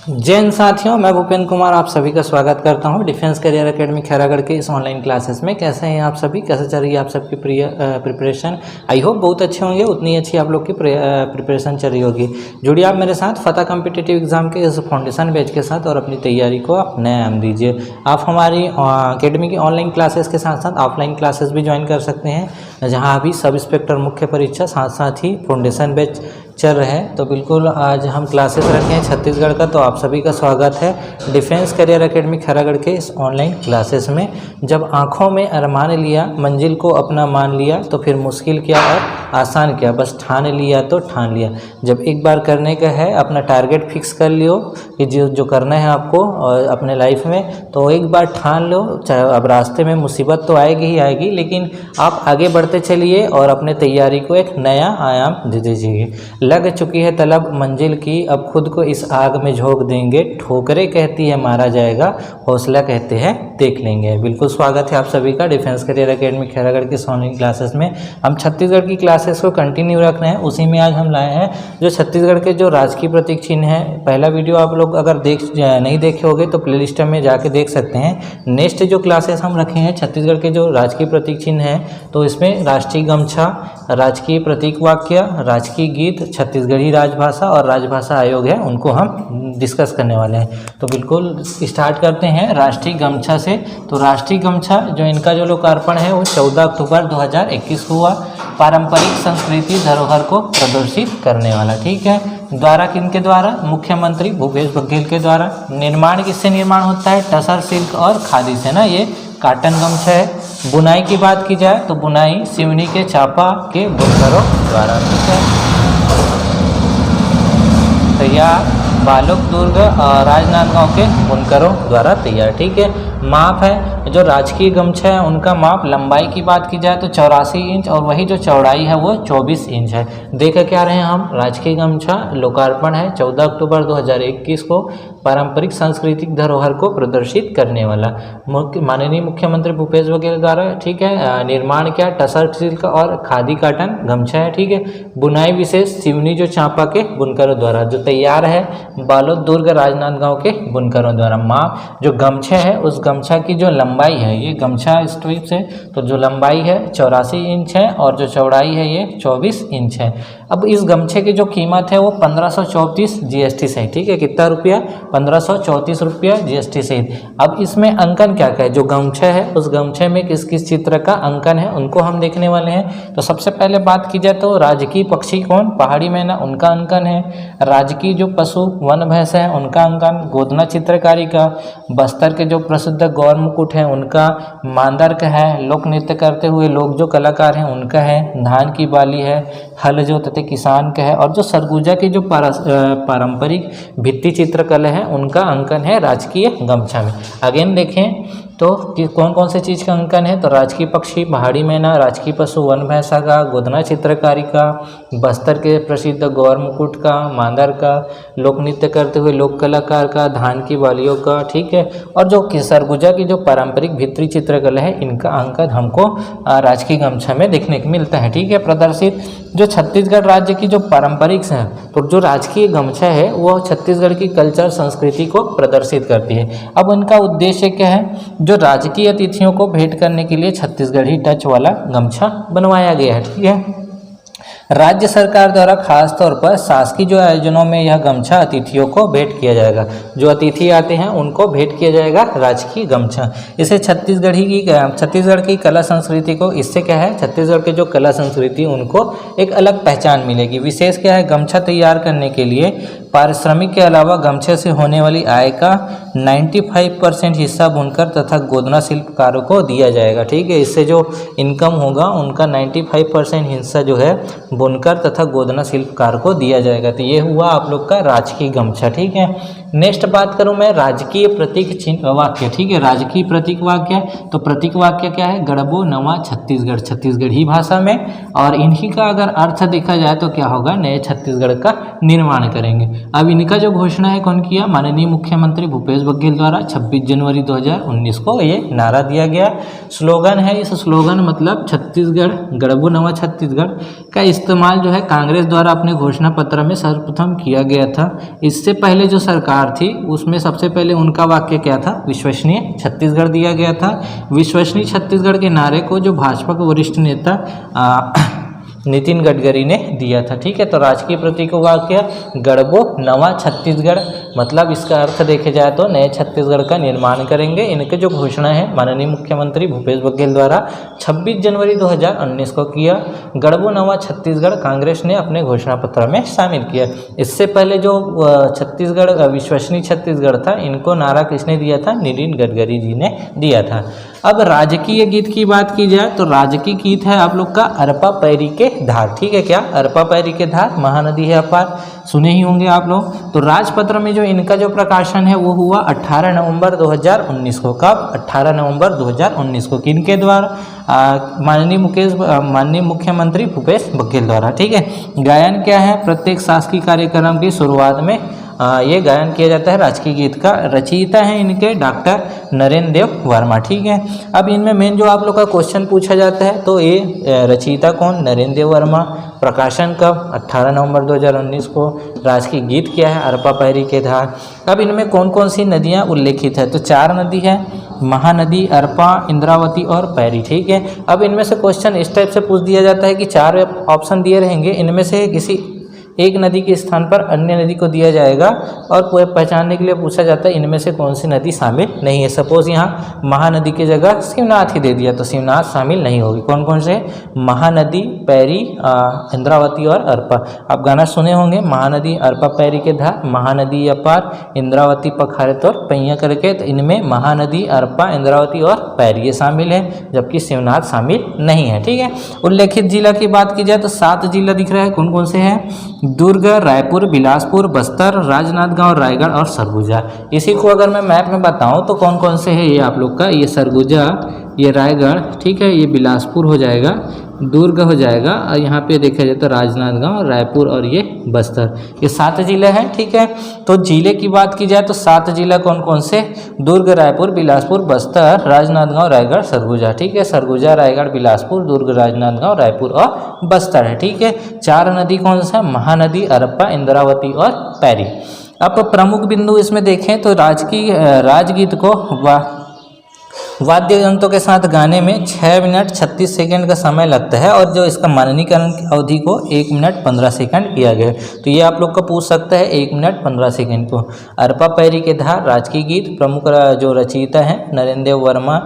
जय हिंद साथियों, मैं भूपेंद्र कुमार आप सभी का स्वागत करता हूं डिफेंस करियर एकेडमी खैरागढ़ के इस ऑनलाइन क्लासेस में। कैसे हैं आप सभी, कैसे चल रही है आप सबकी प्रिपरेशन। आई होप बहुत अच्छे होंगे, उतनी अच्छी आप लोग की प्रिपरेशन चल रही होगी। जुड़िए आप मेरे साथ फतह कॉम्पिटिटिव एग्जाम के इस फाउंडेशन बैच के साथ और अपनी तैयारी को आप नया आयाम दीजिए। आप हमारी अकेडमी की ऑनलाइन क्लासेस के साथ साथ ऑफलाइन क्लासेस भी ज्वाइन कर सकते हैं, जहाँ अभी सब इंस्पेक्टर मुख्य परीक्षा साथ साथ ही फाउंडेशन बैच चल रहे हैं। तो बिल्कुल आज हम क्लासेस रखे हैं छत्तीसगढ़ का, तो आप सभी का स्वागत है डिफेंस करियर एकेडमी खैरागढ़ के इस ऑनलाइन क्लासेस में। जब आंखों में अरमान लिया, मंजिल को अपना मान लिया, तो फिर मुश्किल क्या और आसान क्या, बस ठान लिया तो ठान लिया। जब एक बार करने का है, अपना टारगेट फिक्स कर लियो कि जो करना है आपको और अपने लाइफ में, तो एक बार ठान लो। चाहे अब रास्ते में मुसीबत तो आएगी ही आएगी, लेकिन आप आगे बढ़ते चलिए और अपने तैयारी को एक नया आयाम दे दीजिए। लग चुकी है तलब मंजिल की, अब खुद को इस आग में झोंक देंगे। ठोकरें कहती है मारा जाएगा, हौसला कहते हैं देख लेंगे। बिल्कुल स्वागत है आप सभी का डिफेंस करियर एकेडमी खैरागढ़ के ऑनलाइन क्लासेस में। हम छत्तीसगढ़ की क्लासेस को कंटिन्यू रख रहे हैं, उसी में आज हम लाए हैं जो छत्तीसगढ़ के जो राजकीय प्रतीक चिन्ह है। पहला वीडियो आप लोग अगर नहीं देखे होंगे तो प्लेलिस्ट में जाके देख सकते हैं। नेक्स्ट जो क्लासेस हम रखे हैं छत्तीसगढ़ के जो राजकीय प्रतीक चिन्ह है, तो इसमें राष्ट्रीय गमछा, राजकीय प्रतीक वाक्य, राजकीय गीत, छत्तीसगढ़ी राजभाषा और राजभाषा आयोग है, उनको हम डिस्कस करने वाले हैं। तो बिल्कुल स्टार्ट करते हैं राष्ट्रीय गमछा से। तो राष्ट्रीय गमछा जो इनका जो लोकार्पण है वो 14 अक्टूबर 2021 को हुआ। पारंपरिक संस्कृति धरोहर को प्रदर्शित करने वाला, ठीक है। द्वारा किनके द्वारा? मुख्यमंत्री भूपेश बघेल के द्वारा। निर्माण किससे निर्माण होता है? टसर सिल्क और खादी से ना, ये काटन गमछा है। बुनाई की बात की जाए तो बुनाई सिवनी के चापा के बुनकरों द्वारा, ठीक है। तैयार बालोक दुर्ग और राजनांदगांव के बुनकरों द्वारा तैयार, ठीक है। माप है जो राजकीय गमछा है उनका माप, लंबाई की बात की जाए तो 84 इंच और वही जो चौड़ाई है वो 24 इंच है। देख क्या रहे हैं हम, राजकीय गमछा लोकार्पण है 14 अक्टूबर 2021 को। पारंपरिक सांस्कृतिक धरोहर को प्रदर्शित करने वाला माननीय मुख्यमंत्री भूपेश बघेल द्वारा, ठीक है। निर्माण क्या? टसर सिल्क और खादी काटन गमछा है, ठीक है। बुनाई विशेष सिवनी जो चांपा के बुनकरों द्वारा। जो तैयार है बालोद दुर्ग राजनांदगांव के बुनकरों द्वारा। माप जो गमछे है उस गमछा की जो लंबाई है, ये गमछा स्ट्रिप्स है तो जो लंबाई है 84 इंच है और जो चौड़ाई है ये 24 इंच है। अब इस गमछे की जो कीमत है वो 1534 जीएसटी सहित, ठीक है। कितना रुपया? 1534 रुपया जीएसटी सहित। अब इसमें अंकन क्या क्या है? जो गमछा है उस गमछे में किस किस चित्र का अंकन है उनको हम देखने वाले हैं। तो सबसे पहले बात की जाए तो राजकीय पक्षी कौन? पहाड़ी मैना, उनका अंकन है। राजकीय जो पशु वन भैंस है उनका अंकन। गोदना चित्रकारी का। बस्तर के जो प्रसिद्ध गौर मुकुट है उनका। मांदर का है, लोक नृत्य करते हुए लोग जो कलाकार हैं उनका है। धान की बाली है, हल जोतते किसान का है। और जो सरगुजा की जो पारंपरिक भित्ति चित्रकला है उनका अंकन है राजकीय गमछा में। अगेन देखें तो कौन कौन से चीज़ का अंकन है, तो राजकीय पक्षी पहाड़ी मैना, राजकीय पशु वन भैंसा का, गोदना चित्रकारी का, बस्तर के प्रसिद्ध गौर मुकुट का, मांदर का, लोक नृत्य करते हुए लोक कलाकार का, धान की बालियों का, ठीक है। और जो सरगुजा की जो पारंपरिक भित्ति चित्रकला है इनका अंकन हमको राजकीय गमछा में देखने को मिलता है, ठीक है, प्रदर्शित। जो छत्तीसगढ़ राज्य की जो पारंपरिक है, तो जो राजकीय गमछा है वो छत्तीसगढ़ की कल्चर संस्कृति को प्रदर्शित करती है। अब उनका उद्देश्य क्या है? जो राजकीय अतिथियों को भेंट करने के लिए छत्तीसगढ़ी टच वाला गमछा बनवाया गया है, ठीक है। राज्य सरकार द्वारा खास तौर पर शासकीय जो आयोजनों में यह गमछा अतिथियों को भेंट किया जाएगा। जो अतिथि आते हैं उनको भेंट किया जाएगा राजकीय गमछा। इसे छत्तीसगढ़ की कला संस्कृति को, इससे क्या है, छत्तीसगढ़ की जो कला संस्कृति उनको एक अलग पहचान मिलेगी। विशेष क्या है, गमछा तैयार करने के लिए पारिश्रमिक के अलावा गमछे से होने वाली आय का 95% हिस्सा बुनकर तथा गोदना शिल्पकारों को दिया जाएगा, ठीक है। इससे जो इनकम होगा उनका 95% हिस्सा जो है बुनकर तथा गोदना शिल्पकार को दिया जाएगा। तो ये हुआ आप लोग का राजकीय गमछा, ठीक है। नेक्स्ट बात करूं मैं राजकीय प्रतीक चिन्ह वाक्य, ठीक है। राजकीय प्रतीक वाक्य, तो प्रतीक वाक्य क्या है? गढ़बो नवा छत्तीसगढ़, छत्तीसगढ़ी भाषा में। और इन्हीं का अगर अर्थ देखा जाए तो क्या होगा? नए छत्तीसगढ़ का निर्माण करेंगे। अब इनका जो घोषणा है कौन किया? माननीय मुख्यमंत्री भूपेश बघेल द्वारा 26 जनवरी 2019 को ये नारा दिया गया। स्लोगन है, इस स्लोगन मतलब छत्तीसगढ़ गढ़बो नवा छत्तीसगढ़ का इस्तेमाल जो है कांग्रेस द्वारा अपने घोषणा पत्र में सर्वप्रथम किया गया था। इससे पहले जो सरकार थी उसमें सबसे पहले उनका वाक्य क्या था, विश्वसनीय छत्तीसगढ़ दिया गया था। विश्वसनीय छत्तीसगढ़ के नारे को जो भाजपा के वरिष्ठ नेता नितिन गडकरी ने दिया था। ठीक है, तो राजकीय प्रतीक का वाक्य गढ़बो नवा छत्तीसगढ़, मतलब इसका अर्थ देखे जाए तो नए छत्तीसगढ़ का निर्माण करेंगे। इनके जो घोषणा है माननीय मुख्यमंत्री भूपेश बघेल द्वारा 26 जनवरी 2019 को किया। गढ़बो नवा छत्तीसगढ़ कांग्रेस ने अपने घोषणा पत्र में शामिल किया। इससे पहले जो छत्तीसगढ़ विश्वसनीय छत्तीसगढ़ था, इनको नारा किसने दिया था, नितिन गडकरी जी ने दिया था। अब राजकीय गीत की बात की जाए तो राजकीय गीत है आप लोग का अरपा पैरी के धार। ठीक है, क्या अरपा पैरी के धार, महानदी है अपार, सुने ही होंगे आप लोग। तो राजपत्र में जो इनका जो प्रकाशन है वो हुआ 18 नवंबर 2019 को। कब, 18 नवंबर 2019 को। किनके द्वारा, माननीय मुख्यमंत्री भूपेश बघेल द्वारा। ठीक है, गायन क्या है, प्रत्येक शासकीय कार्यक्रम की शुरुआत में ये गायन किया जाता है राजकीय गीत का। रचयिता है इनके डॉक्टर नरेंद्र देव वर्मा। ठीक है, अब इनमें मेन जो आप लोग का क्वेश्चन पूछा जाता है तो ये रचयिता कौन, नरेंद्र देव वर्मा। प्रकाशन कब, 18 नवंबर 2019 को। राजकीय गीत क्या है, अरपा पैरी के धार। अब इनमें कौन कौन सी नदियाँ उल्लेखित है, तो 4 नदी है, महानदी, अरपा, इंद्रावती और पैरी। ठीक है, अब इनमें से क्वेश्चन इस टाइप से पूछ दिया जाता है कि 4 ऑप्शन दिए रहेंगे, इनमें से किसी एक नदी के स्थान पर अन्य नदी को दिया जाएगा और पहचानने के लिए पूछा जाता है इनमें से कौन सी नदी शामिल नहीं है। सपोज यहाँ महानदी की जगह शिवनाथ ही दे दिया तो शिवनाथ शामिल नहीं होगी। कौन कौन से, महानदी, पैरी, इंद्रावती और अरपा। आप गाना सुने होंगे, महानदी अरपा पैरी के धार, महानदी अपार, इंद्रावती पखारत और पैया करके। तो इनमें महानदी, अरपा, इंद्रावती और पैरी ये शामिल है, जबकि शिवनाथ शामिल नहीं है। ठीक है, उल्लेखित जिला की बात की जाए तो 7 जिला दिख रहा है। कौन कौन से हैं, दुर्ग, रायपुर, बिलासपुर, बस्तर, राजनांदगांव, रायगढ़ और सरगुजा। इसी को अगर मैं मैप में बताऊं तो कौन कौन से हैं ये आप लोग का, ये सरगुजा, ये रायगढ़, ठीक है, ये बिलासपुर हो जाएगा, दुर्ग हो जाएगा, और यहाँ पे देखा जाए तो राजनांदगांव, रायपुर और ये बस्तर, ये 7 जिले हैं। ठीक है, तो जिले की बात की जाए तो 7 जिला कौन कौन से, दुर्ग, रायपुर, बिलासपुर, बस्तर, राजनांदगांव, रायगढ़, सरगुजा। ठीक है, सरगुजा, रायगढ़, बिलासपुर, दुर्ग, राजनांदगांव, रायपुर और बस्तर है। ठीक है, 4 नदी कौन सा, महानदी, अरपा, इंद्रावती और पैरी। अब प्रमुख बिंदु इसमें देखें तो राजगीत को वाद्य यंत्रों के साथ गाने में 6 मिनट 36 सेकंड का समय लगता है और जो इसका माननीकरण की अवधि को 1 मिनट 15 सेकंड किया गया। तो ये आप लोग का पूछ सकता है 1 मिनट 15 सेकंड को। अरपा पैरी के धार राजकीय गीत, प्रमुख जो रचयिता हैं नरेंद्र देव वर्मा,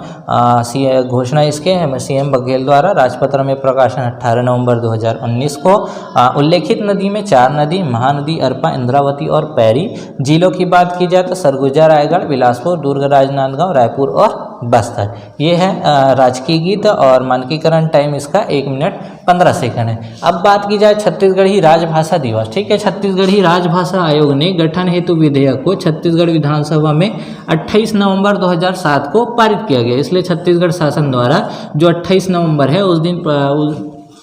घोषणा इसके CM बघेल द्वारा, राजपत्र में प्रकाशन 18 नवंबर 2019 को। उल्लेखित नदी में 4 नदी, महानदी, अरपा, इंद्रावती और पैरी। जिलों की बात की जाए तो सरगुजा, रायगढ़, बिलासपुर, दुर्ग, राजनांदगांव, रायपुर और बस्तर। ये है राजकीय गीत और मानकीकरण टाइम इसका 1 मिनट 15 सेकंड है। अब बात की जाए छत्तीसगढ़ी राजभाषा दिवस। ठीक है, छत्तीसगढ़ी राजभाषा आयोग ने गठन हेतु विधेयक को छत्तीसगढ़ विधानसभा में 28 नवंबर 2007 को पारित किया गया। इसलिए छत्तीसगढ़ शासन द्वारा जो 28 नवंबर है उस दिन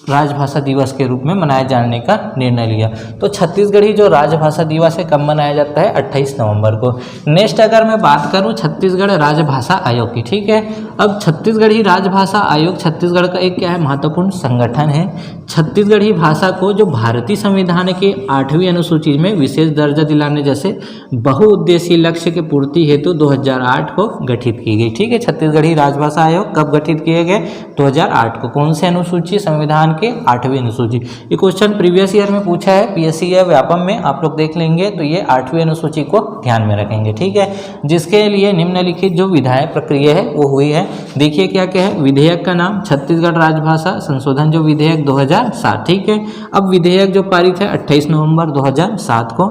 राजभाषा दिवस के रूप में मनाए जाने का निर्णय लिया। तो छत्तीसगढ़ी जो राजभाषा दिवस है कब मनाया जाता है, 28 नवंबर को। नेक्स्ट अगर मैं बात करूं छत्तीसगढ़ राजभाषा आयोग की। ठीक है, अब छत्तीसगढ़ी राजभाषा आयोग छत्तीसगढ़ का एक क्या है, महत्वपूर्ण संगठन है। छत्तीसगढ़ी भाषा को जो भारतीय संविधान के 8वीं अनुसूची में विशेष दर्जा दिलाने जैसे बहुउद्देशीय लक्ष्य के पूर्ति हेतु 2008 को गठित की गई। ठीक है, छत्तीसगढ़ी राजभाषा आयोग कब गठित किए गए, 2008 को। कौन से अनुसूची, संविधान के 8वीं अनुसूची। ये क्वेश्चन प्रीवियस ईयर में पूछा है, PSC या व्यापम में आप लोग देख लेंगे तो ये 8वीं अनुसूची को ध्यान में रखेंगे। ठीक है, जिसके लिए निम्नलिखित जो विधायी प्रक्रिया है वो हुई है। देखिए क्या क्या है, विधेयक का नाम छत्तीसगढ़ राजभाषा संशोधन जो विधेयक 2007। ठीक है, अब विधेयक जो पारित है 28 नवंबर 2007 को।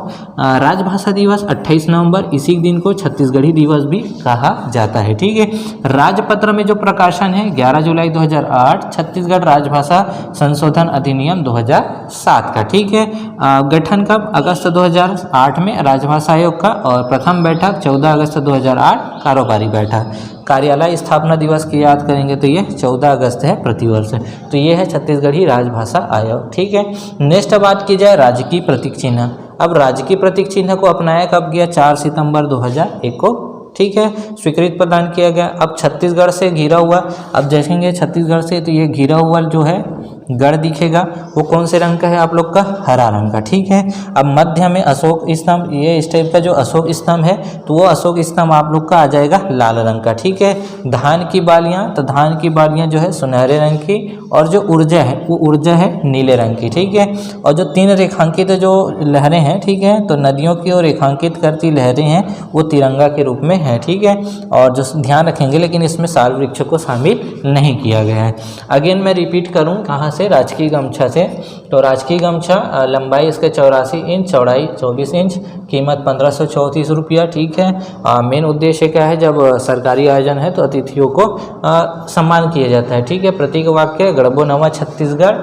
राजभाषा दिवस 28 नवंबर, इसी दिन को छत्तीसगढ़ी दिवस भी कहा जाता है। ठीक है, राजपत्र में जो प्रकाशन है 11 जुलाई 2008, छत्तीसगढ़ राजभाषा संशोधन अधिनियम 2007 का। ठीक है, गठन कब, अगस्त 2008 में राजभाषा आयोग का, और प्रथम बैठक 14 अगस्त 2008, कारोबारी बैठक। कार्यालय स्थापना दिवस की याद करेंगे तो ये 14 अगस्त है प्रतिवर्ष। तो ये है छत्तीसगढ़ी राजभाषा आयोग। ठीक है, नेक्स्ट बात की जाए राजकीय प्रतीक चिन्ह। अब राजकीय प्रतीक चिन्ह को अपनाया कब गया, 4 सितंबर 2001 को। ठीक है, स्वीकृत प्रदान किया गया। अब छत्तीसगढ़ से घिरा हुआ, अब देखेंगे छत्तीसगढ़ से तो ये घिरा हुआ जो है गढ़ दिखेगा वो कौन से रंग का है आप लोग का, हरा रंग का, ठीक है। अब मध्य में अशोक स्तंभ, ये इस टाइप का जो अशोक स्तंभ है तो वो अशोक स्तंभ आप लोग का आ जाएगा लाल रंग का, ठीक है। धान की बालियां, तो धान की बालियां जो है सुनहरे रंग की, और जो ऊर्जा है वो ऊर्जा है नीले रंग की, ठीक है। और जो 3 रेखांकित जो लहरें हैं, ठीक है, तो नदियों की ओर रेखांकित करती लहरें हैं वो तिरंगा के रूप में है, ठीक है। और जो ध्यान रखेंगे, लेकिन इसमें साल वृक्ष को शामिल नहीं किया गया है। अगेन मैं रिपीट करूं, कहाँ से, राजकीय गमछा से। तो राजकीय गमछा लंबाई इसके 84 इंच, चौड़ाई 24 इंच, कीमत 1534 रुपया, ठीक है। मेन उद्देश्य क्या है, जब सरकारी आयोजन है तो अतिथियों को सम्मान किया जाता है, ठीक है। प्रतीक वाक्य, गढ़बो नवा छत्तीसगढ़।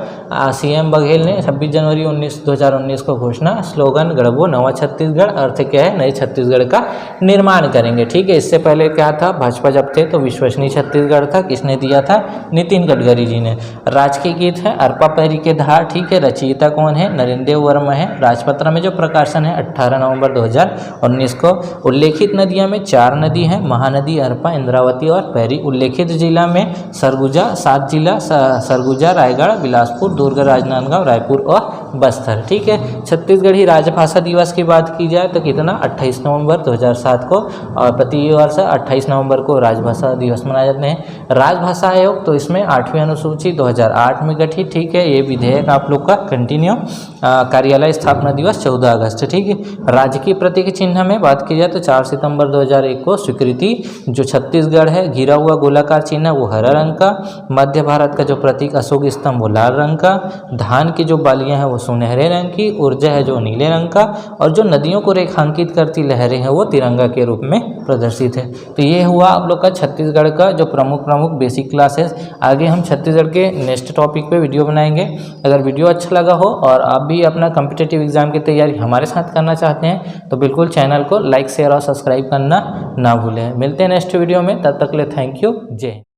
सीएम बघेल ने 26 जनवरी 2019 को घोषणा। स्लोगन, गढ़बो नवा छत्तीसगढ़। अर्थ क्या है, नए छत्तीसगढ़ का निर्माण करेंगे, ठीक है। इससे पहले क्या था, भाजपा जब थे तो विश्वसनीय छत्तीसगढ़ था, किसने दिया था, नितिन गडकरी जी ने। राजकीय गीत है अरपा पहरी के धार, ठीक है। रचयिता कौन है, नरेंद्र वर्मा है। राजपत्र में जो प्रकाशन है 18 नवंबर 2019 को। उल्लेखित नदियां में 4 नदी हैं, महानदी, अरपा, इंद्रावती और पहरी। उल्लेखित जिला में सरगुजा, 7 जिला, सरगुजा, रायगढ़, बिलासपुर, दुर्ग, राजनांदगांव, रायपुर और बस्तर, ठीक है। छत्तीसगढ़ी राजभाषा दिवस की बात की जाए तो कितना, 28 नवंबर 2007 को, और प्रतिवर्ष 28 नवंबर को राजभाषा दिवस मनाए जाते हैं। राजभाषा आयोग तो इसमें 8वीं अनुसूची 2008 में गठित, ठीक है। ये विधेयक आप लोग का कंटिन्यू। कार्यालय स्थापना दिवस 14 अगस्त, ठीक है। राजकीय प्रतीक चिन्ह में बात की जाए तो 4 सितंबर 2001 को स्वीकृति। जो छत्तीसगढ़ है, घिरा हुआ गोलाकार चिन्ह वो हरा रंग का। मध्य भारत का जो प्रतीक अशोक स्तंभ वो लाल रंग का। धान की जो बालियां हैं वो सुनहरे रंग की। ऊर्जा है जो नीले रंग का। और जो नदियों को रेखांकित करती लहरें हैं वो तिरंगा के रूप में प्रदर्शित है। तो ये हुआ आप लोग का छत्तीसगढ़ का जो प्रमुख बेसिक क्लासेस। आगे हम छत्तीसगढ़ के नेक्स्ट टॉपिक पे वीडियो बनाएंगे। अगर वीडियो अच्छा लगा हो और आप भी अपना कॉम्पिटिटिव एग्जाम की तैयारी हमारे साथ करना चाहते हैं तो बिल्कुल चैनल को लाइक, शेयर और सब्सक्राइब करना ना भूलें। मिलते हैं नेक्स्ट वीडियो में, तब तक के लिए थैंक यू, जय हिंद।